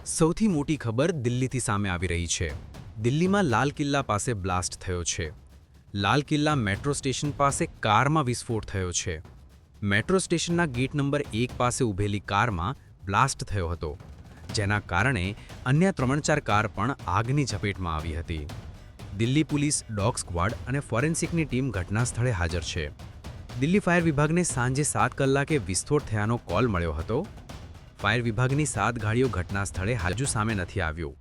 સૌથી મોટી ખબર દિલ્હીથી સામે આવી રહી છે। દિલ્હીમાં લાલ કિલ્લા પાસે બ્લાસ્ટ થયો છે। લાલ કિલ્લા મેટ્રો સ્ટેશન પાસે કારમાં વિસ્ફોટ થયો છે। મેટ્રો સ્ટેશનના ગેટ નંબર 1 પાસે ઊભેલી કારમાં બ્લાસ્ટ થયો હતો, જેના કારણે અન્ય 3-4 કાર પણ આગની ઝપેટમાં આવી હતી। દિલ્હી પોલીસ, ડોગ સ્ક્વોડ અને ફોરેન્સિકની ટીમ ઘટના સ્થળે હાજર છે। દિલ્હી ફાયર વિભાગને સાંજે 7 કલાકે વિસ્ફોટ થયાનો કોલ મળ્યો હતો। ફાયર વિભાગની 7 ગાડીઓ ઘટના સ્થળે હજુ સામે નથી આવ્યું।